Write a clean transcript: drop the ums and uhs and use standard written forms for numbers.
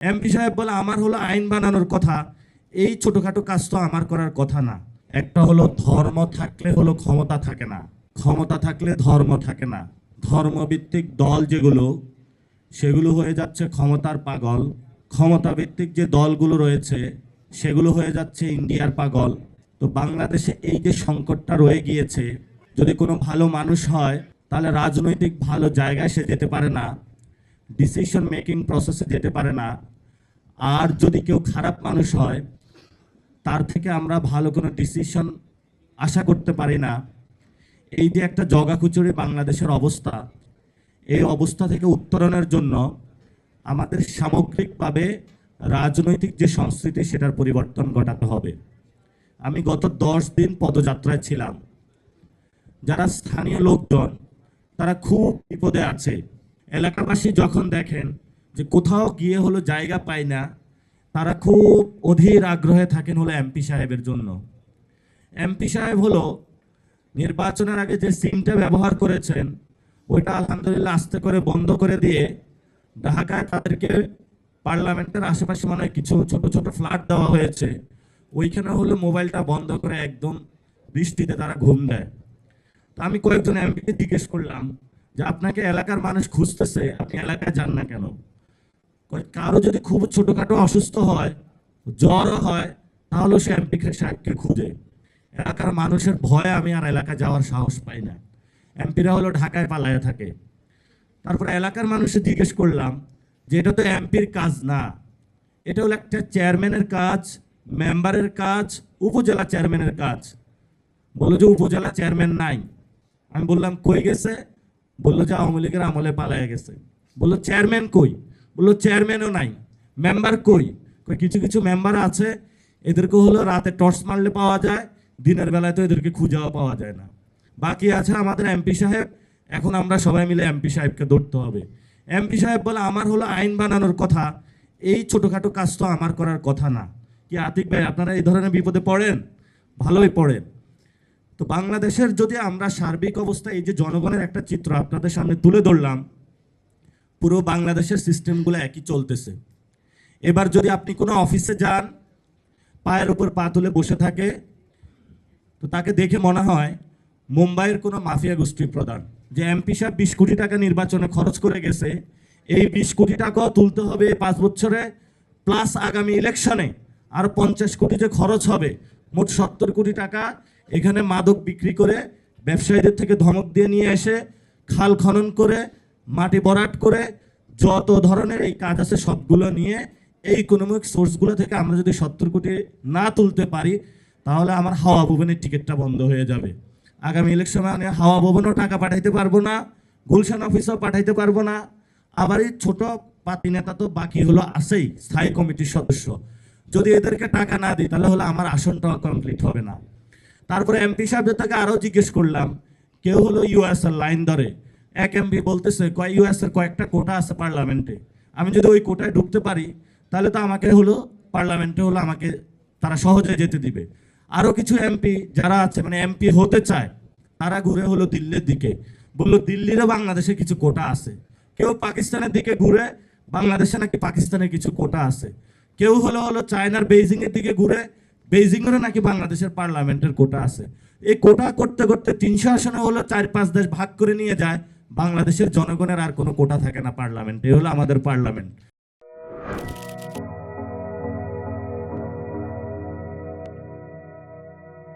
MP সাহেব বলে আমার হলো আইন বানানোর কথা, এই ছোটখাটো কাজ তো আমার করার কথা না। একটা হলো ধর্ম থাকলে হলো ক্ষমতা থাকে না, ক্ষমতা থাকলে ধর্ম থাকে না। ধর্মভিত্তিক দল যেগুলো, সেগুলো হয়ে যাচ্ছে ক্ষমতার পাগল। ক্ষমতা ভিত্তিক যে দলগুলো রয়েছে সেগুলো হয়ে যাচ্ছে ইন্ডিয়ার পাগল। তো বাংলাদেশে এই যে সংকটটা রয়ে গিয়েছে, যদি কোনো ভালো মানুষ হয় তাহলে রাজনৈতিক ভালো জায়গায় সে যেতে পারে না, ডিসিশন মেকিং প্রসেসে যেতে পারে না। আর যদি কেউ খারাপ মানুষ হয় তার থেকে আমরা ভালো কোনো ডিসিশন আশা করতে পারি না। এই যে একটা জগাখিচুড়ি বাংলাদেশের অবস্থা, এই অবস্থা থেকে উত্তরণের জন্য আমাদের সামগ্রিকভাবে রাজনৈতিক যে সংস্কৃতি সেটার পরিবর্তন ঘটাতে হবে। আমি গত 10 দিন পদযাত্রায় ছিলাম। যারা স্থানীয় লোকজন তারা খুব বিপদে আছে। এলাকাবাসী যখন দেখেন যে কোথাও গিয়ে হলো জায়গা পায় না, তারা খুব অধীর আগ্রহে থাকেন হলো এমপি সাহেবের জন্য। এমপি সাহেব হলো নির্বাচনের আগে যে সিমটা ব্যবহার করেছেন ওইটা আলহামদুলিল্লাহ আস্তে করে বন্ধ করে দিয়ে ঢাকায় তাদেরকে পার্লামেন্টের আশেপাশে মানে কিছু ছোট ছোট ফ্ল্যাট দেওয়া হয়েছে, ওইখানে হলো মোবাইলটা বন্ধ করে একদম বৃষ্টিতে তারা ঘুম দেয়। তো আমি কয়েকজন এমপিকে জিজ্ঞেস করলাম যে আপনাকে এলাকার মানুষ খুঁজতেছে, আপনি এলাকায় যান না কেন? কারো যদি খুব ছোটখাটো অসুস্থ হয়, জ্বরও হয়, তাহলে সে এমপি সাহেবকে খুঁজে। এলাকার মানুষের ভয়ে আমি আর এলাকায় যাওয়ার সাহস পাই না। এমপিরা হলো ঢাকায় পালায়ে থাকে। তারপর এলাকার মানুষকে জিজ্ঞেস করলাম যে এটা তো এমপির কাজ না, এটা হলো একটা চেয়ারম্যানের কাজ, মেম্বারের কাজ, উপজেলা চেয়ারম্যানের কাজ। বললো যে উপজেলা চেয়ারম্যান নাই। আমি বললাম কই গেছে? বললো যে আওয়ামী লীগের আমলে পালায় গেছে। বললো চেয়ারম্যান কই? বললো চেয়ারম্যানও নাই। মেম্বার কই? কিছু কিছু মেম্বার আছে, এদেরকে হলো রাতে টর্চ মারলে পাওয়া যায়, দিনের বেলায় তো এদেরকে খুঁজেও পাওয়া যায় না। বাকি আছে আমাদের এমপি সাহেব। এখন আমরা সবাই মিলে এমপি সাহেবকে ধরতে হবে। এমপি সাহেব বলে আমার হলো আইন বানানোর কথা, এই ছোটখাটো কাজ তো আমার করার কথা না। কি আতিক ভাই, আপনারা এই ধরনের বিপদে পড়েন? ভালোই পড়েন। তো বাংলাদেশের যদি আমরা সার্বিক অবস্থা, এই যে জনগণের একটা চিত্র আপনাদের সামনে তুলে ধরলাম, পুরো বাংলাদেশের সিস্টেমগুলো একই চলতেছে। এবার যদি আপনি কোনো অফিসে যান, পায়ের উপর পা তুলে বসে থাকে, তো তাকে দেখে মনে হয় মুম্বাইয়ের কোনো মাফিয়া গোষ্ঠীর প্রধান। যে এমপি সাহেব 20 কোটি টাকা নির্বাচনে খরচ করে গেছে, এই 20 কোটি টাকাও তুলতে হবে 5 বছরে, প্লাস আগামী ইলেকশনে আর 50 কোটি যে খরচ হবে, মোট 70 কোটি টাকা এখানে মাদক বিক্রি করে ব্যবসায়ীদের থেকে ধমক দিয়ে নিয়ে এসে খাল খনন করে মাটি ভরাট করে যত ধরনের এই কাজ আছে সবগুলো নিয়ে এই ইকোনমিক সোর্সগুলো থেকে আমরা যদি 70 কোটি না তুলতে পারি, তাহলে আমার হাওয়া ভবনের টিকিটটা বন্ধ হয়ে যাবে। আগামী ইলেকশনে আমি হাওয়া ভবনও টাকা পাঠাইতে পারবো না, গুলশান অফিসও পাঠাইতে পারবো না। আবার এই ছোট পাতি নেতা তো বাকি হলো আছেই, স্থায়ী কমিটির সদস্য। যদি এদেরকে টাকা না দিই তাহলে হলো আমার আসনটাও কমপ্লিট হবে না। তারপরে এমপি সাহেবদের থেকে আরও জিজ্ঞেস করলাম, কেউ হলো ইউএস এর লাইন ধরে। এক এমপি বলতেছে ইউএস এর কয়েকটা কোটা আছে পার্লামেন্টে, আমি যদি ওই কোটায় ঢুকতে পারি তাহলে তো আমাকে হলো পার্লামেন্টে হলো আমাকে তারা সহজে যেতে দিবে। আরও কিছু এমপি যারা আছে মানে এমপি হতে চায়, তারা ঘুরে হলো দিল্লির দিকে, বললো দিল্লিরও বাংলাদেশে কিছু কোটা আছে। কেউ পাকিস্তানের দিকে ঘুরে, বাংলাদেশে নাকি পাকিস্তানের কিছু কোটা আছে। কেউ হলো হলো চায়নার বেইজিং এর দিকে ঘুরে, বেইজিংয়েরও নাকি বাংলাদেশের পার্লামেন্টের কোটা আছে। এই কোটা করতে করতে 300 আসনে হলো 4-5 দেশ ভাগ করে নিয়ে যায়, বাংলাদেশের জনগণের আর কোনো কোটা থাকে না পার্লামেন্টে। এই হলো আমাদের পার্লামেন্ট।